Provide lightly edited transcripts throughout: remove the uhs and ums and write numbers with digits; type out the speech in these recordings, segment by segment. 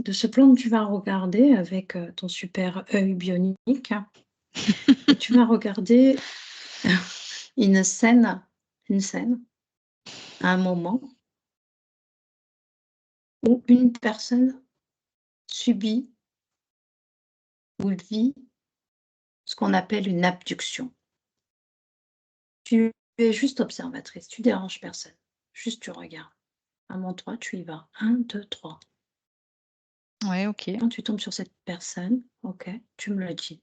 de ce plan, tu vas regarder avec ton super œil bionique et tu vas regarder une scène, un moment où une personne subit ou vit ce qu'on appelle une abduction. Tu es juste observatrice, tu déranges personne. Juste tu regardes. À mon 3, tu y vas. 1, 2, 3. Ouais, OK. Quand tu tombes sur cette personne, OK, tu me le dis.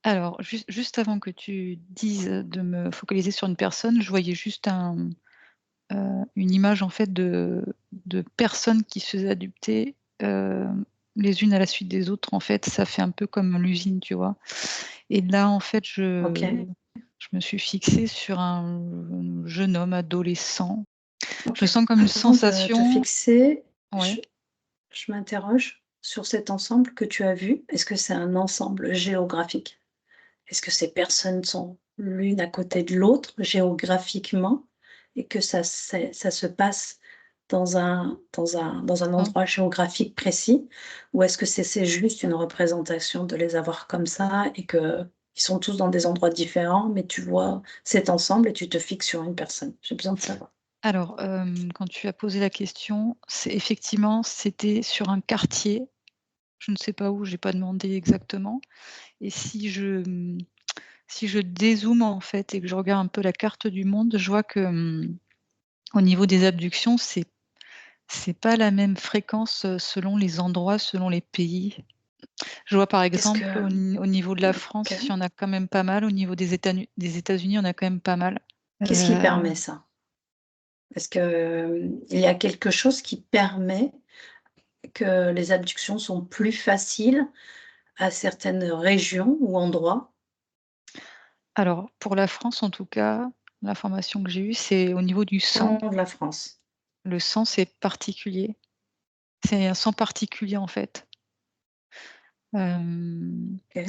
Alors, juste avant que tu dises de me focaliser sur une personne, je voyais juste une image en fait de personnes qui se faisaient adopter, les unes à la suite des autres en fait, ça fait un peu comme l'usine, tu vois? Et là, en fait, OK, je me suis fixée sur un jeune homme adolescent. Je OK. sens comme une Avant de te sensation. fixer, Ouais. je m'interroge sur cet ensemble que tu as vu. Est-ce que c'est un ensemble géographique? Est-ce que ces personnes sont l'une à côté de l'autre géographiquement et que ça se passe dans un Hein. endroit géographique précis? Ou est-ce que c'est juste une représentation de les avoir comme ça et qu'ils sont tous dans des endroits différents, mais tu vois cet ensemble et tu te fixes sur une personne? J'ai besoin de savoir. Alors, quand tu as posé la question, c'est effectivement, c'était sur un quartier, je ne sais pas où, j'ai pas demandé exactement. Et si je dézoome, en fait, et que je regarde un peu la carte du monde, je vois que, au niveau des abductions, c'est pas la même fréquence, selon les endroits, selon les pays. Je vois, par Qu'est-ce exemple, que au niveau de la OK. France, il y en a quand même pas mal. Au niveau des États-Unis, il y en a quand même pas mal. Qu'est-ce qui Heu, permet ça? Est-ce que, il y a quelque chose qui permet que les abductions sont plus faciles à certaines régions ou endroits? alors, pour la France, en tout cas, l'information que j'ai eue, c'est au niveau du Au sang. nom de la France. Le sang, c'est particulier. C'est un sang particulier, en fait. OK.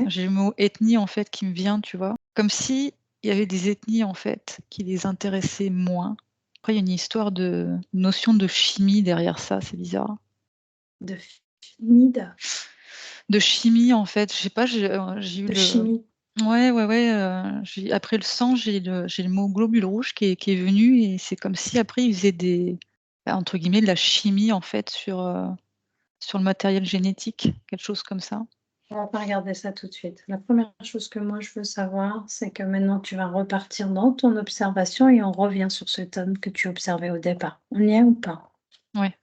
J'ai le mot ethnie, en fait, qui me vient, tu vois? Comme si il y avait des ethnies, en fait, qui les intéressaient moins. Après, il y a une histoire de notion de chimie derrière ça, c'est bizarre. De fluide, De chimie, en fait, je sais pas, j'ai eu de le chimie. ouais, ouais, ouais, j'ai après le sang, j'ai le mot globule rouge qui est venu et c'est comme si après ils faisaient des, bah, entre guillemets, «de la chimie», en fait, sur le matériel génétique, quelque chose comme ça. On va pas regarder ça tout de suite. La première chose que moi je veux savoir, c'est que maintenant tu vas repartir dans ton observation et on revient sur cet homme que tu observais au départ. On y est ou pas? Ouais.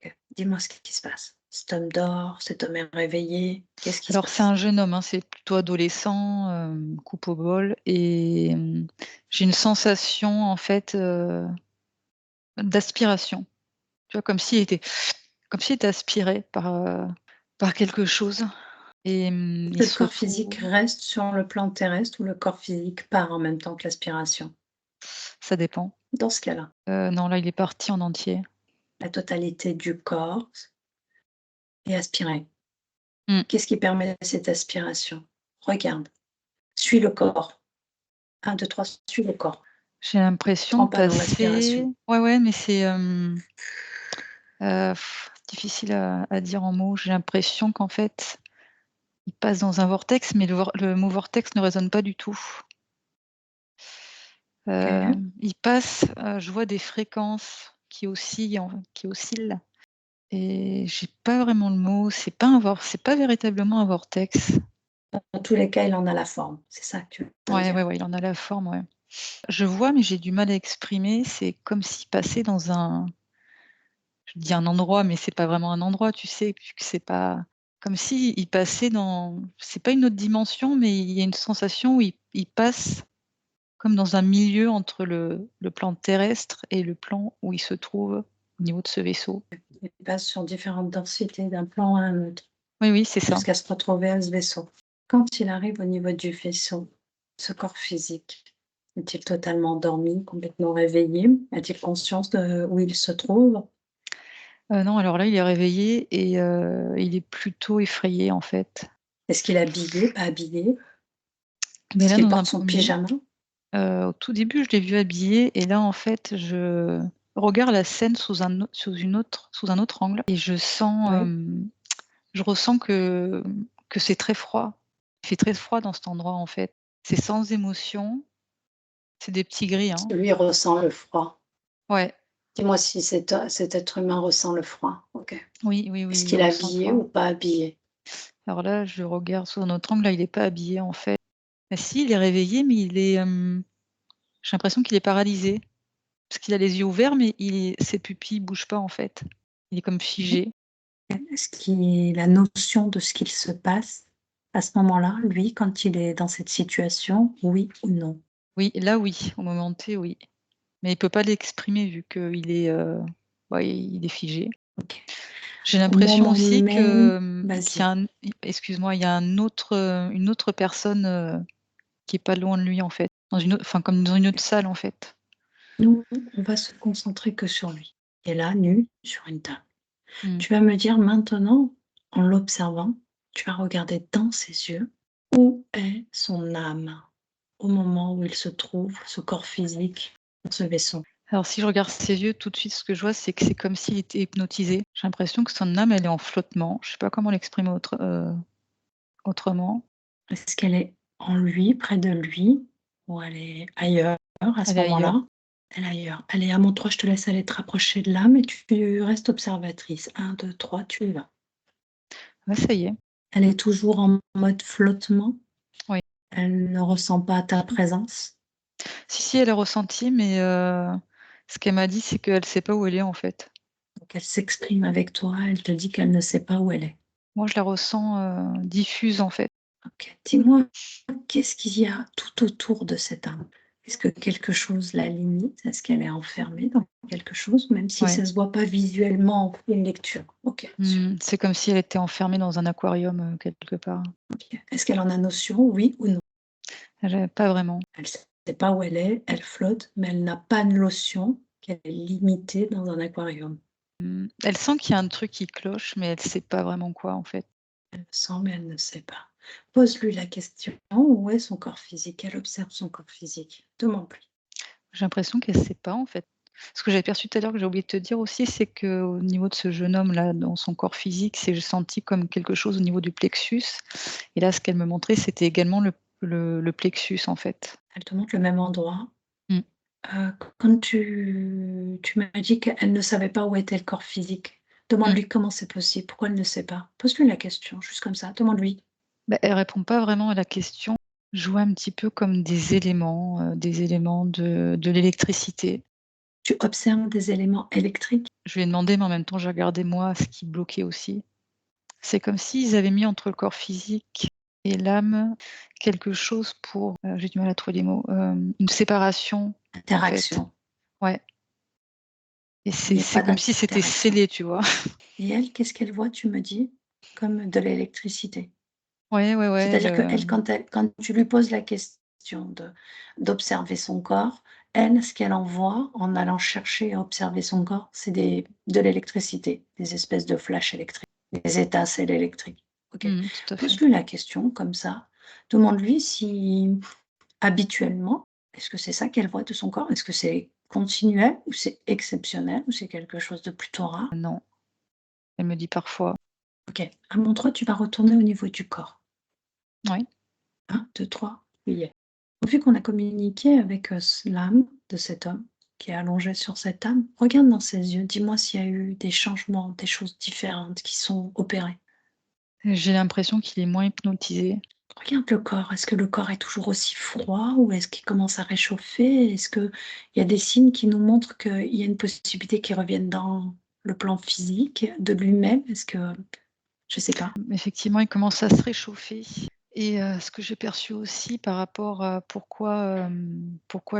OK. Dis-moi ce qui se passe. Cet homme dort, cet homme est réveillé, qu'est-ce qui se Alors c'est passe? un jeune homme, hein, c'est plutôt adolescent, coupe au bol et j'ai une sensation en fait, d'aspiration. Tu vois? Comme s'il était aspiré par quelque chose et il Le se corps physique retrouve. reste sur le plan terrestre ou le corps physique part en même temps que l'aspiration? Ça dépend. Dans ce cas-là, Non, là, il est parti en entier. la totalité du corps est aspirée. Mmh. Qu'est-ce qui permet cette aspiration? Regarde, suis le corps. 1, 2, 3, suis le corps. J'ai l'impression Prends de pas dans passer, l'aspiration. ouais, ouais, mais c'est, difficile à dire en mots. J'ai l'impression qu'en fait, il passe dans un vortex, mais le mot vortex ne résonne pas du tout. OK. Il passe, je vois des fréquences qui oscillent et j'ai pas vraiment le mot. C'est pas véritablement un vortex. Dans tous les cas, il en a la forme. C'est ça que tu veux me Ouais, ouais, dire? ouais, il en a la forme, ouais. Je vois, mais j'ai du mal à exprimer. C'est comme s'il passait dans un, je dis un endroit, mais c'est pas vraiment un endroit, tu sais? Puisque c'est pas comme s'il passait dans, c'est pas une autre dimension, mais il y a une sensation où il passe comme dans un milieu entre le plan terrestre et le plan où il se trouve au niveau de ce vaisseau. Il passe sur différentes densités d'un plan à un autre, Oui, oui, c'est ça. jusqu'à se retrouver à ce vaisseau. Quand il arrive au niveau du vaisseau, ce corps physique, est-il totalement endormi, complètement réveillé? A-t-il conscience de où il se trouve? Non, alors là, il est réveillé et il est plutôt effrayé, en fait. Est-ce qu'il est habillé, pas habillé? Mais Est-ce là, qu'il dans un porte son premier, pyjama? au tout début, je l'ai vu habillé et là, en fait, je regarde la scène sous un autre angle et je ressens que c'est très froid. Il fait très froid dans cet endroit, en fait. C'est sans émotion, c'est des petits gris, hein. Lui ressent le froid. Ouais, Dis-moi si cet être humain ressent le froid. OK. oui, oui, oui, Est-ce il qu'il est ressent le habillé froid. ou pas habillé? Alors là, je regarde sous un autre angle, là, il est pas habillé, en fait. Bah si, il est réveillé, mais j'ai l'impression qu'il est paralysé. Parce qu'il a les yeux ouverts, mais ses pupilles bougent pas, en fait. Il est comme figé. Est-ce qu'il a notion de ce qu'il se passe à ce moment-là, lui, quand il est dans cette situation, oui ou non? Oui, là, oui, au moment T, oui. Mais il peut pas l'exprimer vu qu'il est, il est figé. OK. J'ai Au l'impression moment aussi même, qu'il y a vas-y. excuse-moi, il y a une autre personne, qui est pas loin de lui, en fait, comme dans une autre salle, en fait. Nous, on va se concentrer que sur lui. Il est là, nu, sur une table. Mmh. Tu vas me dire maintenant, en l'observant, tu vas regarder dans ses yeux, où est son âme au moment où il se trouve, ce corps physique, dans ce vaisseau? Alors si je regarde ses yeux, tout de suite, ce que je vois, c'est que c'est comme s'il était hypnotisé. J'ai l'impression que son âme, elle est en flottement. Je sais pas comment l'exprimer autrement. Est-ce qu'elle est en lui, près de lui, ou elle est ailleurs à ce Elle est ailleurs. moment-là? Elle est ailleurs. Allez, à mon 3, je te laisse aller te rapprocher de l'âme et tu restes observatrice. 1, 2, 3, tu y vas. Ouais, ça y est. Elle est toujours en mode flottement? Oui. Elle ne ressent pas ta présence? Si, si, elle a ressenti, mais ce qu'elle m'a dit, c'est qu'elle sait pas où elle est, en fait. Donc elle s'exprime avec toi, elle te dit qu'elle ne sait pas où elle est. Moi, je la ressens, diffuse, en fait. OK. Dis-moi, qu'est-ce qu'il y a tout autour de cette âme? Est-ce que quelque chose la limite? Est-ce qu'elle est enfermée dans quelque chose, même si Ouais. ça se voit pas visuellement en une lecture? OK, C'est comme si elle était enfermée dans un aquarium, quelque part. OK. Est-ce qu'elle en a notion, oui ou non? Pas vraiment. Elle sait pas où elle est, elle flotte, mais elle n'a pas de notion qu'elle est limitée dans un aquarium. Elle sent qu'il y a un truc qui cloche, mais elle sait pas vraiment quoi, en fait. Elle le sent, mais elle ne sait pas. Pose-lui la question, où est son corps physique? Elle observe son corps physique. Demande-lui. J'ai l'impression qu'elle sait pas, en fait. Ce que j'avais perçu tout à l'heure, que j'ai oublié de te dire aussi, c'est qu'au niveau de ce jeune homme-là, dans son corps physique, j'ai senti comme quelque chose au niveau du plexus et là, ce qu'elle me montrait, c'était également le plexus, en fait. Elle te montre le même endroit. Mmh. Quand tu m'as dit qu'elle ne savait pas où était le corps physique, Mmh. demande-lui comment c'est possible, pourquoi elle ne sait pas? Pose-lui la question, juste comme ça, demande-lui. Bah, elle répond pas vraiment à la question. Je vois un petit peu comme des éléments de l'électricité. Tu observes des éléments électriques? Je lui ai demandé, mais en même temps, j'ai regardé moi ce qui bloquait aussi. C'est comme s'ils avaient mis entre le corps physique et l'âme quelque chose pour, j'ai du mal à trouver les mots, une séparation, en fait. Interaction. Ouais et Il n'y a c'est pas comme si c'était d'interaction. scellé, tu vois? Et elle, qu'est-ce qu'elle voit, tu me dis? Comme de l'électricité. Ouais, ouais, ouais, C'est-à-dire qu'elle, quand tu lui poses la question d'observer son corps, elle, ce qu'elle en voit en allant chercher à observer son corps, c'est de l'électricité, des espèces de flashs électriques, des étincelles électriques. OK. Tout à fait. Pose-lui la question comme ça. Demande-lui si, habituellement, est-ce que c'est ça qu'elle voit de son corps? Est-ce que c'est continuel ou c'est exceptionnel ou c'est quelque chose de plutôt rare? Non, elle me dit parfois. OK. À mon 3, tu vas retourner au niveau du corps. Oui. 1, 2, 3, tu y es. Vu qu'on a communiqué avec, l'âme de cet homme qui est allongé sur cette âme, regarde dans ses yeux, dis-moi s'il y a eu des changements, des choses différentes qui sont opérées. J'ai l'impression qu'il est moins hypnotisé. Regarde le corps, est-ce que le corps est toujours aussi froid ou est-ce qu'il commence à réchauffer? Est-ce qu'il y a des signes qui nous montrent qu'il y a une possibilité qu'il revienne dans le plan physique de lui-même? Est-ce que je sais pas. Effectivement, il commence à se réchauffer et ce que j'ai perçu aussi par rapport à pourquoi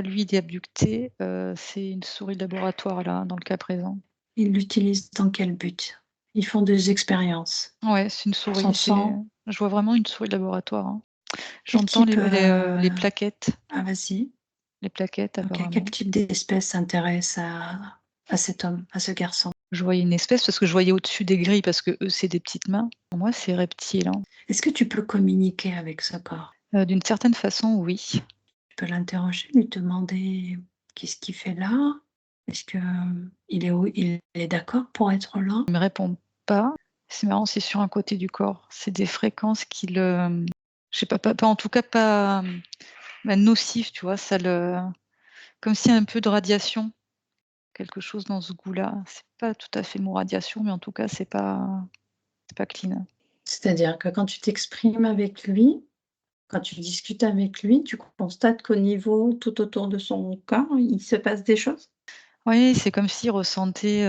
lui il est abducté, c'est une souris de laboratoire là, dans le cas présent. Ils l'utilisent dans quel but? Ils font des expériences. Ouais, c'est une Son souris, sang, je vois vraiment une souris de laboratoire, hein. quel J'entends type, les plaquettes ah vas-y. OK, quel apparemment. type d'espèce s'intéresse à cet homme, à ce garçon? Je voyais une espèce parce que je voyais au-dessus des grilles parce que eux c'est des petites mains. Pour moi, c'est reptile, hein. Est-ce que tu peux communiquer avec ce corps? D'une certaine façon, oui. Tu peux l'interroger, lui demander: «Qu'est-ce qu'il fait là? Est-ce que il est d'accord pour être là? Il me répond pas. C'est marrant, c'est sur un côté du corps. C'est des fréquences qui le je sais pas en tout cas pas, nocif, tu vois? Ça le comme s'il y a un peu de radiation, quelque chose dans ce goût-là. C'est pas tout à fait le mot radiation, mais en tout cas, c'est pas clean. C'est-à-dire que quand tu t'exprimes avec lui, quand tu discutes avec lui, tu constates qu'au niveau tout autour de son corps, il se passe des choses? Oui, c'est comme s'il ressentait,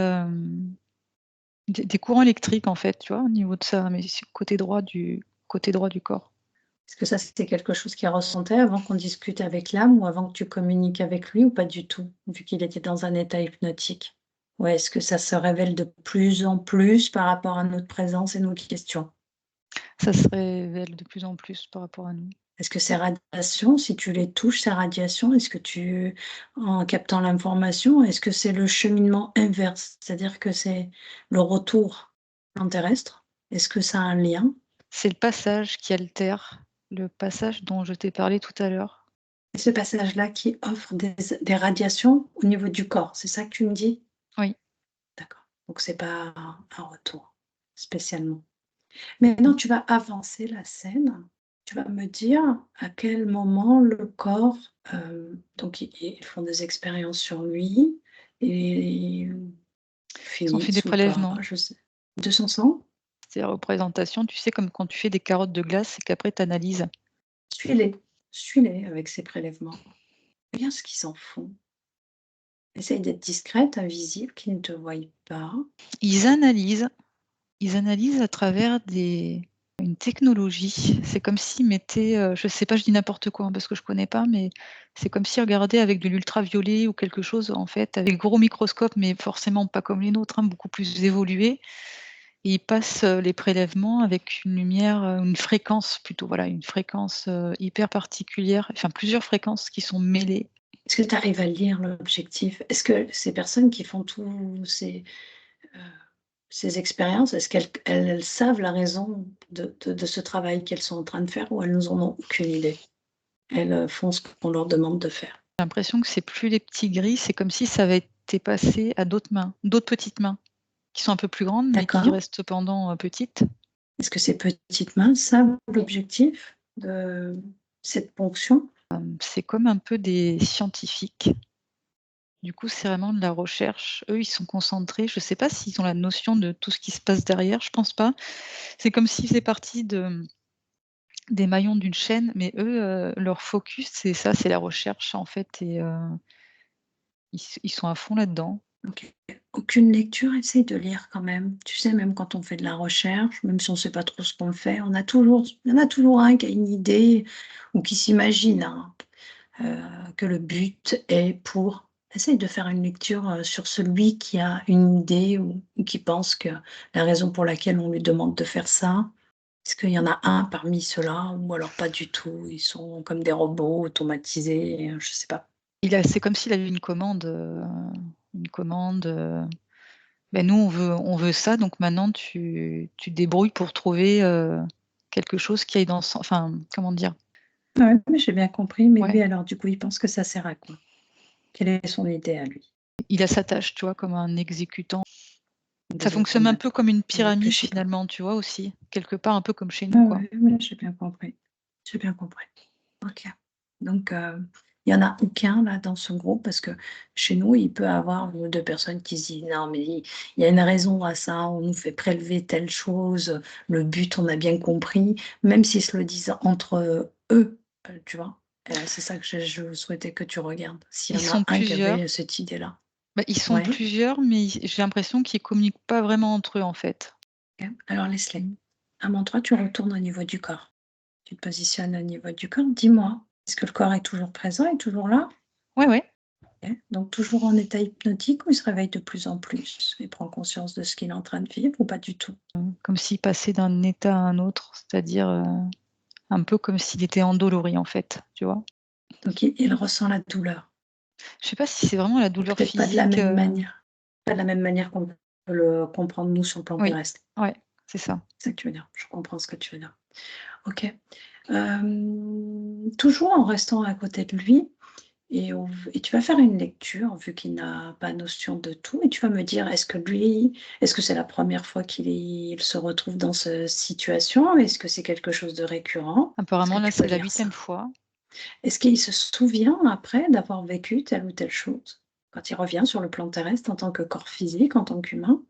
des courants électriques, en fait, tu vois? Au niveau de ça, mais c'est côté droit du corps. Est-ce que ça, c'était quelque chose qu'il ressentait avant qu'on discute avec l'âme ou avant que tu communiques avec lui ou pas du tout, vu qu'il était dans un état hypnotique? Ou est-ce que ça se révèle de plus en plus par rapport à notre présence et nos questions? Ça se révèle de plus en plus par rapport à nous. Est-ce que ces radiations, si tu les touches, ces radiations, est-ce que en captant l'information, est-ce que c'est le cheminement inverse? C'est-à-dire que c'est le retour en terrestre? Est-ce que ça a un lien? C'est le passage qui altère, le passage dont je t'ai parlé tout à l'heure. Et ce passage-là qui offre des radiations au niveau du corps, c'est ça que tu me dis? Oui. D'accord, donc c'est pas un retour spécialement. Maintenant, tu vas avancer la scène. Tu vas me dire à quel moment le corps, donc ils font des expériences sur lui et Ils ont fait des finissent ou pas, prélèvements. je sais. De son sang? C'est la représentation, tu sais, comme quand tu fais des carottes de glace et qu'après tu analyses. Suis-les, suis-les avec ces prélèvements. Regarde ce qu'ils en font. Essaye d'être discrète, invisible, qu'ils ne te voient pas. Ils analysent Ils analysent à travers une technologie. C'est comme s'ils mettaient, je sais pas, je dis n'importe quoi, hein, parce que je connais pas, mais c'est comme s'ils regardaient avec de l'ultraviolet ou quelque chose, en fait, avec gros microscope, mais forcément pas comme les nôtres, hein, beaucoup plus évolués. Et ils passent, les prélèvements avec une lumière, une fréquence plutôt, voilà, une fréquence, hyper particulière, enfin plusieurs fréquences qui sont mêlées. Est-ce que tu arrives à lire l'objectif? Est-ce que ces personnes qui font tous heu, ces expériences, est-ce qu'elles savent la raison de ce travail qu'elles sont en train de faire ou elles n'en ont aucune idée? Elles, font ce qu'on leur demande de faire. J'ai l'impression que c'est plus les petits gris, c'est comme si ça avait été passé à d'autres mains, d'autres petites mains. Qui sont un peu plus grandes, mais qui D'accord. restent cependant, petites. Est-ce que ces petites mains savent l'objectif de cette ponction? C'est comme un peu des scientifiques. Du coup, c'est vraiment de la recherche. Eux, ils sont concentrés. Je ne sais pas s'ils ont la notion de tout ce qui se passe derrière, je pense pas. C'est comme s'ils faisaient partie des maillons d'une chaîne, mais eux, leur focus, c'est ça, c'est la recherche, en fait, et ils sont à fond là-dedans. OK. Aucune lecture? Essaye de lire quand même. Tu sais, même quand on fait de la recherche, même si on ne sait pas trop ce qu'on fait, il y en a toujours un qui a une idée ou qui s'imagine, hein, que le but est pour essaye de faire une lecture, sur celui qui a une idée ou qui pense que la raison pour laquelle on lui demande de faire ça, est-ce qu'il y en a un parmi ceux-là ou alors pas du tout? Ils sont comme des robots automatisés, je sais pas. C'est comme s'il avait une commande, «Beh, nous, on veut ça, donc maintenant tu te débrouilles pour trouver, quelque chose qui aille dans ce sen», enfin, comment dire? Ouais, mais j'ai bien compris, mais Ouais, lui alors du coup, il pense que ça sert à quoi? Quelle est son idée à lui? il a sa tâche, tu vois, comme un exécutant. Ça Des fonctionne un automates. peu comme une Il pyramide réfléchit pas. finalement, tu vois, aussi? Quelque part un peu comme chez nous, Ouais, quoi. ouais, ouais, j'ai bien compris. J'ai bien compris. OK. Donc, il y en a aucun là dans ce groupe parce que chez nous, il peut avoir 1 ou 2 personnes qui se disent: «Non mais il y a une raison à ça, on nous fait prélever telle chose, le but on a bien compris», même s'ils se le disent entre, eux, tu vois? C'est ça que je souhaitais que tu regardes, s'il Ils y en a sont un qui avait plusieurs. cette idée-là. Bah, ils sont Ouais, plusieurs, mais j'ai l'impression qu'ils communiquent pas vraiment entre eux, en fait. OK. Alors laisse-les. Mmh. À mon tour, tu retournes au niveau du corps. Tu te positionnes au niveau du corps. Dis-moi, est-ce que le corps est toujours présent, est toujours là? Ouais, ouais. OK. Donc toujours en état hypnotique ou il se réveille de plus en plus et prend conscience de ce qu'il est en train de vivre ou pas du tout? Comme s'il passait d'un état à un autre, c'est-à-dire, un peu comme s'il était endolori, en fait, tu vois? Donc il ressent la douleur Je sais pas si c'est vraiment la et douleur peut-être pas de la physique, même manière. Pas de la même manière qu'on peut le comprendre nous sur le plan oui, terrestre. ouais, c'est ça. C'est ça que tu veux dire? Je comprends ce que tu veux dire. OK. Toujours en restant à côté de lui, et tu vas faire une lecture, vu qu'il n'a pas notion de tout, et tu vas me dire, est-ce que c'est la première fois qu'il se retrouve dans cette situation? Est-ce que c'est quelque chose de récurrent? Est-ce que Apparemment, là, tu peux c'est la lire 8e ça? fois. Est-ce qu'il se souvient après d'avoir vécu telle ou telle chose? Quand il revient sur le plan terrestre en tant que corps physique, en tant qu'humain?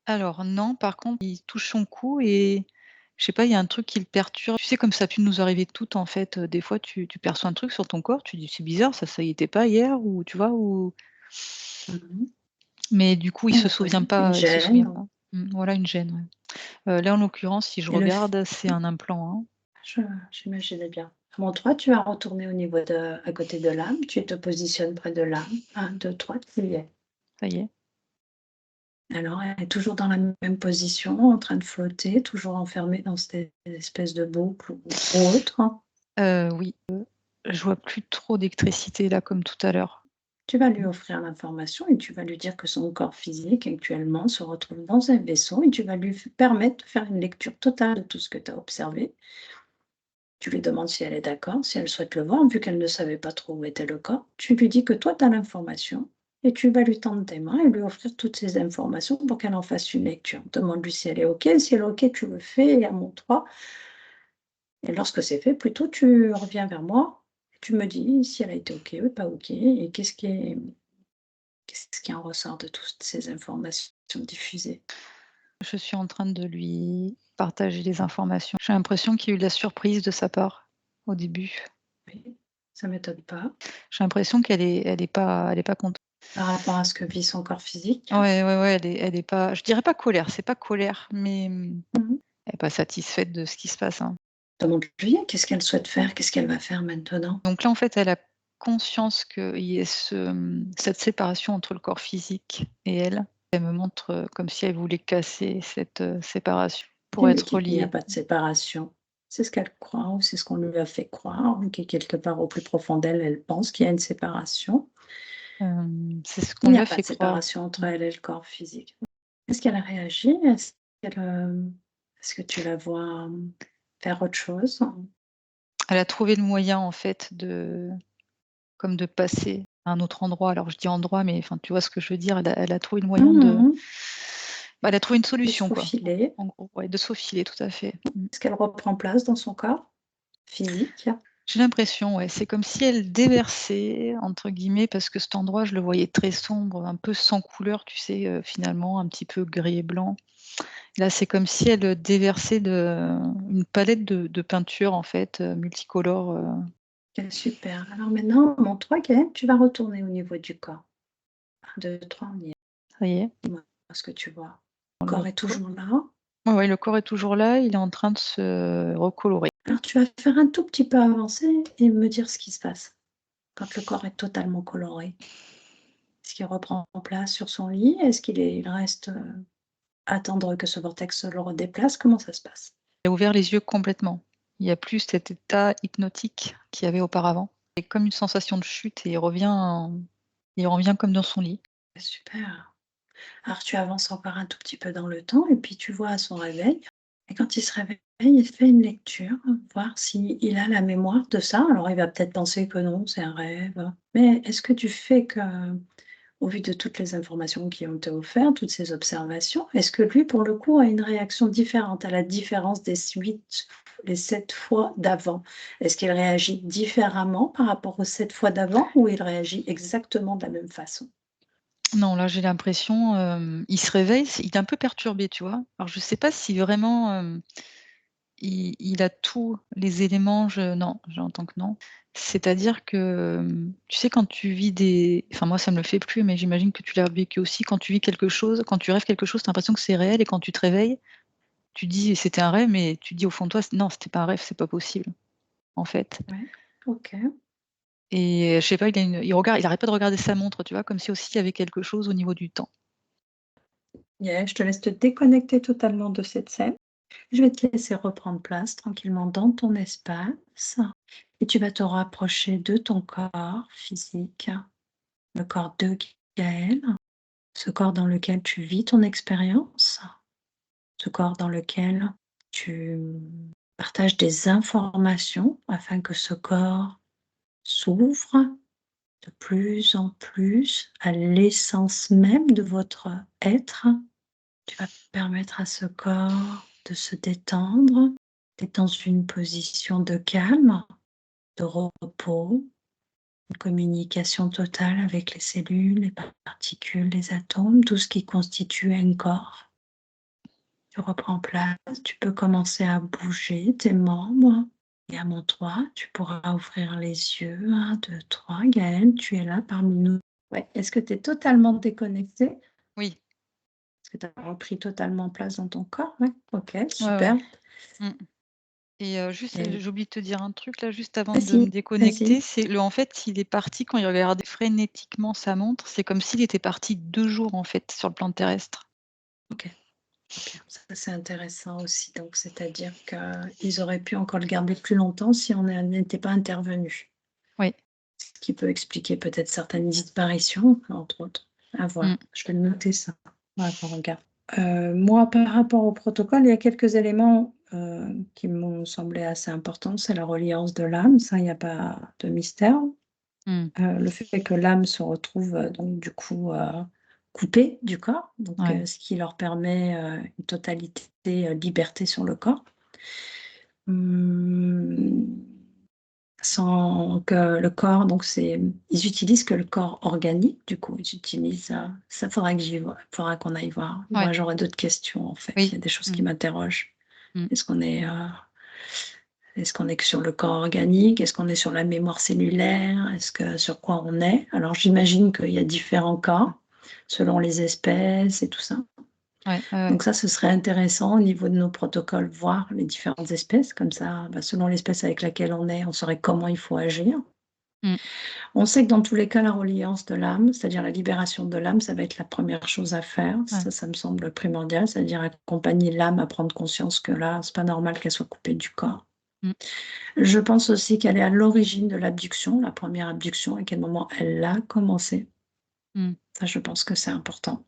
Alors non, par contre, il touche son cou et je sais pas, il y a un truc qui le perturbe. Tu sais, comme ça a pu nous arriver toutes, en fait, des fois, tu perçois un truc sur ton corps, tu dis: «C'est bizarre, ça y était pas hier» ou tu vois? Ou Mmh. mais du coup, Oui, une il se souvient gêne. pas. Voilà une gêne, ouais. Là, en l'occurrence, si je Et le f regarde, c'est un implant, hein. je j'imaginais bien. Bon, toi, tu vas retourner au niveau de à côté de l'âme, tu te positionnes près de l'âme. 1, 2, 3, tu y es. Ça y est. Alors, elle est toujours dans la même position, en train de flotter, toujours enfermée dans cette espèce de boucle ou autre. Oui, je vois plus trop d'électricité là, comme tout à l'heure. Tu vas lui offrir l'information et tu vas lui dire que son corps physique actuellement se retrouve dans un vaisseau et tu vas lui permettre de faire une lecture totale de tout ce que tu as observé. Tu lui demandes si elle est d'accord, si elle souhaite le voir, vu qu'elle ne savait pas trop où était le corps. Tu lui dis que toi, tu as l'information et tu vas lui tendre tes mains et lui offrir toutes ces informations pour qu'elle en fasse une lecture. Demande-lui si elle est OK. Si elle est OK, tu le fais et à mon 3. Et lorsque c'est fait, plutôt, tu reviens vers moi et tu me dis si elle a été OK ou pas OK et qu'est-ce qui en ressort de toutes ces informations diffusées. Je suis en train de lui partager les informations. J'ai l'impression qu'il y a eu de la surprise de sa part, au début. Oui, ça m'étonne pas J'ai l'impression qu'elle est pas contente. par rapport à ce que vit son corps physique. Ouais, ouais, ouais, elle est pas je dirais pas colère, c'est pas colère, mais, Mmh. elle est pas satisfaite de ce qui se passe, hein. Demande-lui qu'est-ce qu'elle souhaite faire, qu'est-ce qu'elle va faire maintenant. Donc là, en fait, elle a conscience qu'il y ait cette séparation entre le corps physique et elle. Elle me montre, comme si elle voulait casser cette, séparation pour Dis-lui être qu'il n'y a reliée. pas de séparation. C'est ce qu'elle croit ou c'est ce qu'on lui a fait croire, ou que quelque part au plus profond d'elle, elle pense qu'il y a une séparation. C'est ce Il qu'on n'y lui a a pas de fait croire. séparation entre Mmh. elle et le corps physique. Est-ce qu'elle a réagi? Est-ce que tu la vois, faire autre chose? Elle a trouvé le moyen, en fait, de passer à un autre endroit. Alors je dis endroit, mais enfin, tu vois ce que je veux dire? Elle a trouvé le moyen de Mmh. bah, elle a trouvé une De se solution, quoi. faufiler. En gros, ouais, de se faufiler, tout à fait. Est-ce qu'elle reprend place dans son corps physique? J'ai l'impression, ouais, c'est comme si elle «déversait» entre guillemets, parce que cet endroit, je le voyais très sombre, un peu sans couleur, tu sais, finalement, un petit peu gris et blanc. Là, c'est comme si elle, déversait une palette de peinture, en fait, multicolore, OK, super. Alors maintenant, mon 3 Gaëlle, tu vas retourner au niveau du corps. 1, 2, 3, on y est. ça y est, Dis-moi ce que tu vois. Le le corps est co toujours là. ouais, ouais, le corps est toujours là, il est en train de se recolorer. Alors tu vas faire un tout petit peu avancer et me dire ce qui se passe quand le corps est totalement coloré. Est-ce qu'il reprend place sur son lit? Il reste, attendre que ce vortex le redéplace? Comment ça se passe? Il a ouvert les yeux complètement. Il y a plus cet état hypnotique qu'il y avait auparavant. C'est comme une sensation de chute et il revient comme dans son lit. Super. Alors tu avances encore un tout petit peu dans le temps et puis tu vois à son réveil et quand il se réveille, il fait une lecture, voir s'il a la mémoire de ça. Alors il va peut-être penser que non, c'est un rêve, mais est-ce que du fait que, au vu de toutes les informations qui ont été offertes, toutes ces observations, est-ce que lui, pour le coup, a une réaction différente, à la différence des 7 fois d'avant? Est-ce qu'il réagit différemment par rapport aux 7 fois d'avant ou il réagit exactement de la même façon? Non, là, j'ai l'impression, il se réveille, il est un peu perturbé, tu vois? Alors je sais pas si vraiment, il a tous les éléments, non, j'entends que non. C'est-à-dire que, tu sais quand tu vis enfin moi ça me le fait plus, mais j'imagine que tu l'as vécu aussi, quand tu vis quelque chose, quand tu rêves quelque chose, tu as l'impression que c'est réel et quand tu te réveilles, tu dis: «C'était un rêve», mais tu dis au fond de toi: «Non, c'était pas un rêve, c'est pas possible», en fait. Ouais, OK. Et je sais pas, il arrête pas de regarder sa montre, tu vois? Comme si aussi il y avait quelque chose au niveau du temps. Yeah, je te laisse te déconnecter totalement de cette scène. Je vais te laisser reprendre place tranquillement dans ton espace et tu vas te rapprocher de ton corps physique, le corps de Gaël, ce corps dans lequel tu vis ton expérience, ce corps dans lequel tu partages des informations afin que ce corps s'ouvre de plus en plus à l'essence même de votre être. Tu vas permettre à ce corps de se détendre, d'être dans une position de calme, de repos, une communication totale avec les cellules, les particules, les atomes, tout ce qui constitue un corps. Tu reprends place, tu peux commencer à bouger tes membres. Et à mon 3, tu pourras ouvrir les yeux. 1, 2, 3. Gaëlle, tu es là parmi nous. Ouais. Est-ce que tu es totalement déconnectée? Oui. Est-ce que tu as repris totalement place dans ton corps? Ouais. Ok, Ouais, super. ouais. Mmh. Et juste, Et... j'ai oublié de te dire un truc là, juste avant de me Vas-y, déconnecter, vas-y. c'est en fait, il est parti quand il regardait frénétiquement sa montre, c'est comme s'il était parti 2 jours en fait sur le plan terrestre. Ok. Ok, ça c'est intéressant aussi. Donc, c'est-à-dire qu'ils auraient pu encore le garder plus longtemps si on n'était pas intervenu. Oui. Ce qui peut expliquer peut-être certaines disparitions, entre autres. À voir. Mmh. Je vais le noter ça. Ouais, on regarde. Moi, par rapport au protocole, il y a quelques éléments qui m'ont semblé assez importants. C'est la reliance de l'âme, ça, il n'y a pas de mystère. Mmh. Le fait que l'âme se retrouve donc du coup coupée du corps, donc Ouais. ce qui leur permet une totalité liberté sur le corps. Sans que le corps, donc ils utilisent que le corps organique, du coup, ils utilisent ça, faudra qu'on aille voir. Ouais. Moi, j'aurais d'autres questions, en fait. Il y Oui. a des choses Mmh. qui m'interrogent. Mmh. Est-ce qu'on est que sur le corps organique? Est-ce qu'on est sur la mémoire cellulaire? Sur quoi on est? Alors, j'imagine qu'il y a différents cas selon les espèces et tout ça. Ouais, ouais, ouais. Donc ça, ce serait intéressant au niveau de nos protocoles, voir les différentes espèces. Comme ça, selon l'espèce avec laquelle on saurait comment il faut agir. Mmh. On sait que dans tous les cas, la reliance de l'âme, c'est-à-dire la libération de l'âme, ça va être la première chose à faire. Ouais. Ça me semble primordial, c'est-à-dire accompagner l'âme à prendre conscience que là, c'est pas normal qu'elle soit coupée du corps. Mmh. Je pense aussi qu'elle est à l'origine de l'abduction, la première abduction, à quel moment elle a commencé. Mmh. Ça, je pense que c'est important.